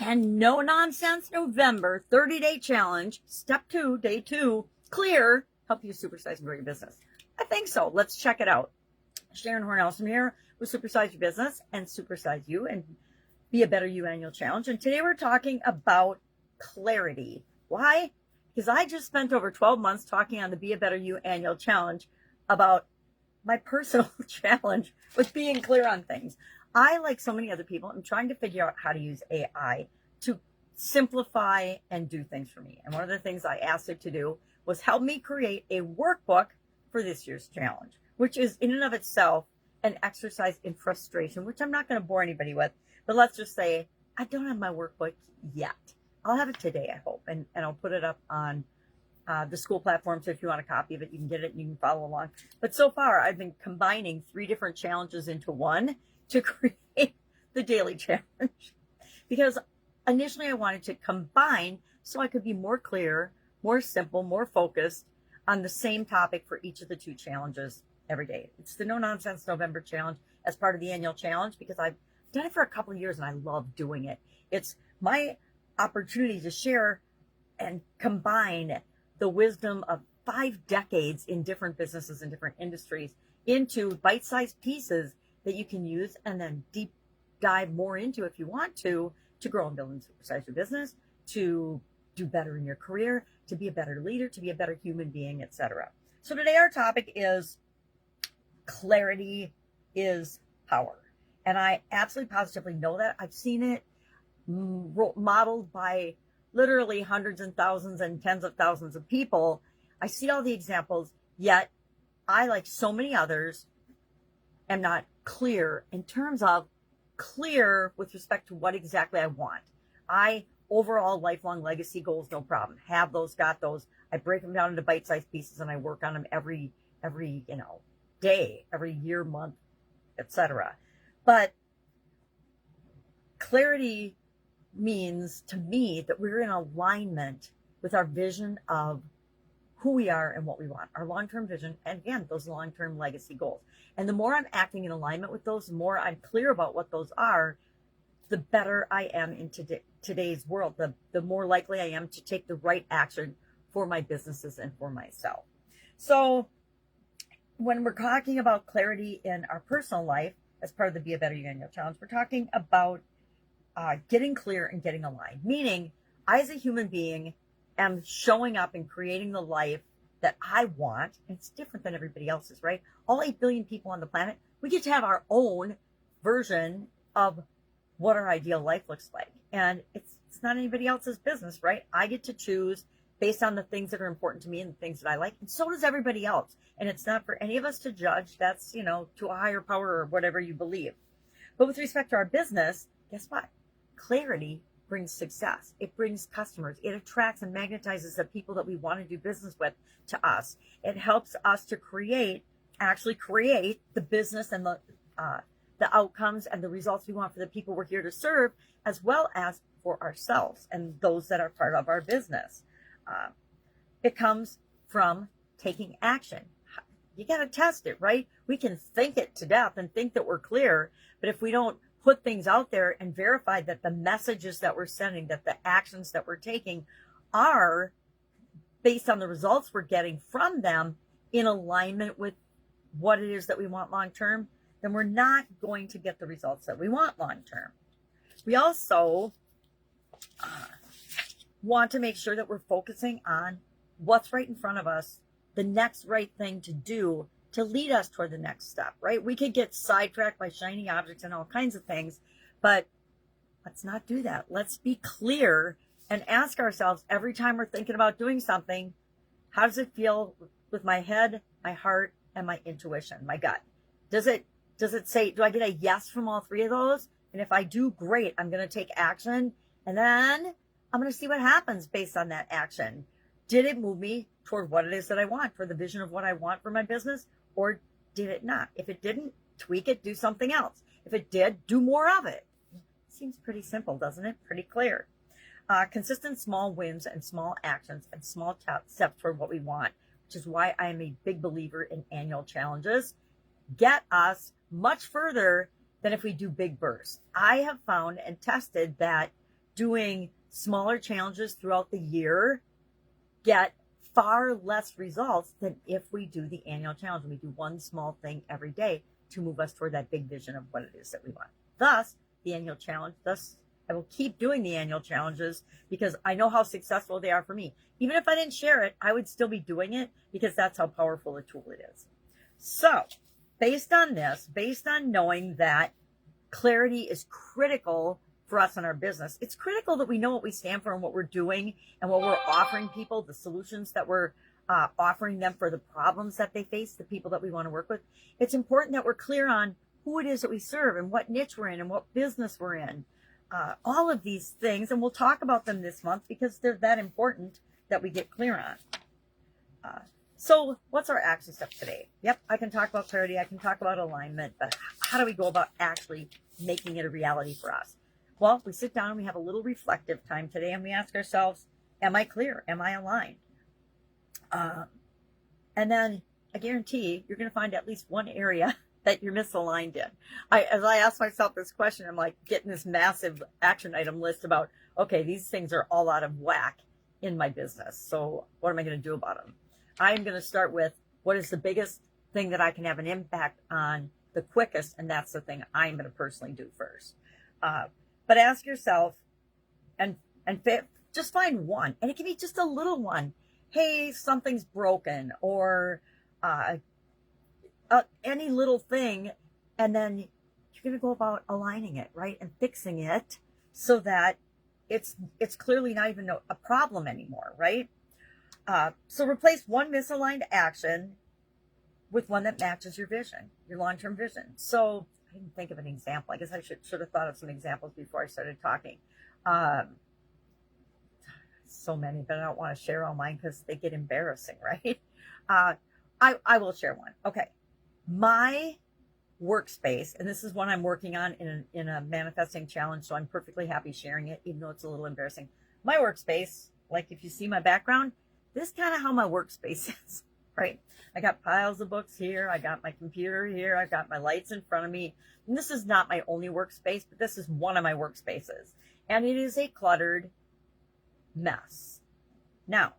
And no nonsense November 30-day challenge, step 2, day 2, clear, help you supersize and grow your business. I think so. Let's check it out. Sharon Horne-Ellstrom here with Supersize Your Business and Supersize You and Be a Better You Annual Challenge. And today we're talking about clarity. Why? Because I just spent over 12 months talking on the Be a Better You Annual Challenge about my personal challenge with being clear on things. I, like so many other people, am trying to figure out how to use AI to simplify and do things for me. And one of the things I asked it to do was help me create a workbook for this year's challenge, which is in and of itself an exercise in frustration, which I'm not going to bore anybody with. But let's just say I don't have my workbook yet. I'll have it today, I hope, and I'll put it up on the school platform. So if you want a copy of it, you can get it and you can follow along. But so far, I've been combining 3 different challenges into one to create the daily challenge, because initially I wanted to combine so I could be more clear, more simple, more focused on the same topic for each of the 2 challenges every day. It's the No Nonsense November challenge as part of the annual challenge because I've done it for a couple of years and I love doing it. It's my opportunity to share and combine the wisdom of 5 decades in different businesses and different industries into bite-sized pieces that you can use and then deep dive more into if you want to grow and build and supersize your business, to do better in your career, to be a better leader, to be a better human being, etc. So today our topic is clarity is power. And I absolutely positively know that. I've seen it modeled by literally hundreds and thousands and tens of thousands of people. I see all the examples, yet I, like so many others, am not clear in terms of clear with respect to what exactly I want. Overall lifelong legacy goals, no problem. Have those, got those. I break them down into bite-sized pieces and I work on them every day, every year, month, etc. But clarity means to me that we're in alignment with our vision of who we are and what we want, our long-term vision, and again, those long-term legacy goals. And the more I'm acting in alignment with those, the more I'm clear about what those are, the better I am in today's world, the more likely I am to take the right action for my businesses and for myself. So when we're talking about clarity in our personal life as part of the Be a Better You Annual Challenge, we're talking about getting clear and getting aligned, meaning I, as a human being, am showing up and creating the life that I want. And it's different than everybody else's, right? All 8 billion people on the planet, we get to have our own version of what our ideal life looks like. And it's not anybody else's business, right? I get to choose based on the things that are important to me and the things that I like. And so does everybody else. And it's not for any of us to judge. That's, to a higher power or whatever you believe. But with respect to our business, guess what? Clarity brings success. It brings customers. It attracts and magnetizes the people that we want to do business with to us. It helps us to actually create the business and the outcomes and the results we want for the people we're here to serve, as well as for ourselves and those that are part of our business. It comes from taking action. You got to test it, right? We can think it to death and think that we're clear, but if we don't put things out there and verify that the messages that we're sending, that the actions that we're taking are based on the results we're getting from them in alignment with what it is that we want long term, then we're not going to get the results that we want long term. We also want to make sure that we're focusing on what's right in front of us, the next right thing to do to lead us toward the next step, right? We could get sidetracked by shiny objects and all kinds of things, but let's not do that. Let's be clear and ask ourselves every time we're thinking about doing something, how does it feel with my head, my heart, and my intuition, my gut? Does it say, do I get a yes from all 3 of those? And if I do, great, I'm going to take action. And then I'm going to see what happens based on that action. Did it move me toward what it is that I want, for the vision of what I want for my business, or did it not? If it didn't, tweak it, do something else. If it did, do more of it. Seems pretty simple, doesn't it? Pretty clear. Consistent small wins and small actions and small steps toward what we want, which is why I am a big believer in annual challenges. Get us much further than if we do big bursts. I have found and tested that doing smaller challenges throughout the year get far less results than if we do the annual challenge. We do one small thing every day to move us toward that big vision of what it is that we want. Thus, the annual challenge, I will keep doing the annual challenges because I know how successful they are for me. Even if I didn't share it, I would still be doing it because that's how powerful a tool it is. So, based on this, based on knowing that clarity is critical for us in our business, it's critical that we know what we stand for and what we're doing and what we're offering people, the solutions that we're offering them for the problems that they face, the people that we want to work with. It's important that we're clear on who it is that we serve and what niche we're in and what business we're in. All of these things, and we'll talk about them this month because they're that important that we get clear on. So what's our action step today? Yep, I can talk about clarity, I can talk about alignment, but how do we go about actually making it a reality for us? Well, we sit down and we have a little reflective time today and we ask ourselves, am I clear? Am I aligned? And then I guarantee you're going to find at least one area that you're misaligned in. As I ask myself this question, I'm like getting this massive action item list about, okay, these things are all out of whack in my business. So what am I going to do about them? I'm going to start with what is the biggest thing that I can have an impact on the quickest, and that's the thing I'm going to personally do first. But ask yourself and just find one, and it can be just a little one. Hey, something's broken, or any little thing, and then you're going to go about aligning it, right, and fixing it so that it's clearly not even a problem anymore, right? So replace one misaligned action with one that matches your vision, your long-term vision. So I didn't think of an example. I guess I should have thought of some examples before I started talking. So many, but I don't want to share all mine because they get embarrassing, right? I will share one. Okay. My workspace, and this is one I'm working on in a manifesting challenge, so I'm perfectly happy sharing it, even though it's a little embarrassing. My workspace, like if you see my background, this is kind of how my workspace is, right? I got piles of books here. I got my computer here. I've got my lights in front of me. And this is not my only workspace, but this is one of my workspaces. And it is a cluttered mess. Now,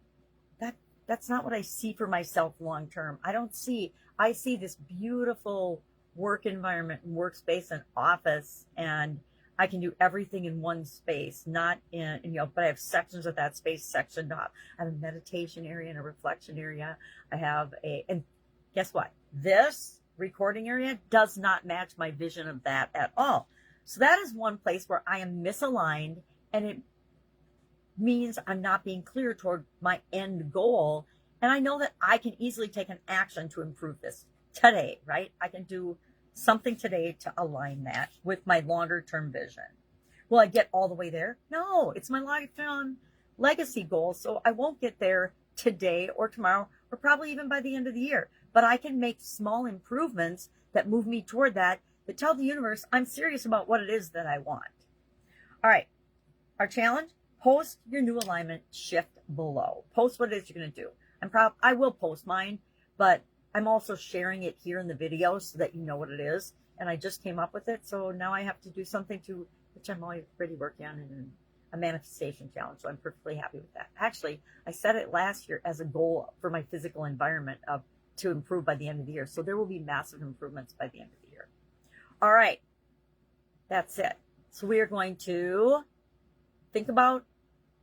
that's not what I see for myself long term. I see this beautiful work environment and workspace and office, and I can do everything in one space, not in, but I have sections of that space sectioned off. I have a meditation area and a reflection area. And guess what? This recording area does not match my vision of that at all. So that is one place where I am misaligned, and it means I'm not being clear toward my end goal. And I know that I can easily take an action to improve this today, right? I can do something today to align that with my longer term vision. Will I get all the way there? No, it's my lifetime legacy goal. So I won't get there today or tomorrow or probably even by the end of the year. But I can make small improvements that move me toward that tell the universe I'm serious about what it is that I want. All right, our challenge, post your new alignment shift below. Post what it is you're going to do. I will post mine, but I'm also sharing it here in the video so that you know what it is. And I just came up with it. So now I have to do something which I'm already working on in a manifestation challenge. So I'm perfectly happy with that. Actually, I set it last year as a goal for my physical environment to improve by the end of the year. So there will be massive improvements by the end of the year. All right. That's it. So we are going to think about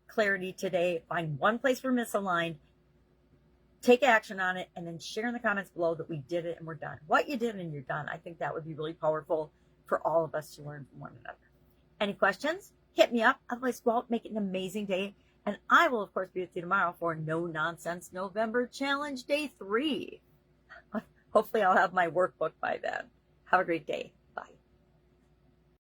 clarity today, find one place we're misaligned, take action on it, and then share in the comments below that we did it and we're done. What you did and you're done. I think that would be really powerful for all of us to learn from one another. Any questions? Hit me up. Otherwise, go out, make it an amazing day. And I will, of course, be with you tomorrow for No Nonsense November Challenge Day 3. Hopefully, I'll have my workbook by then. Have a great day.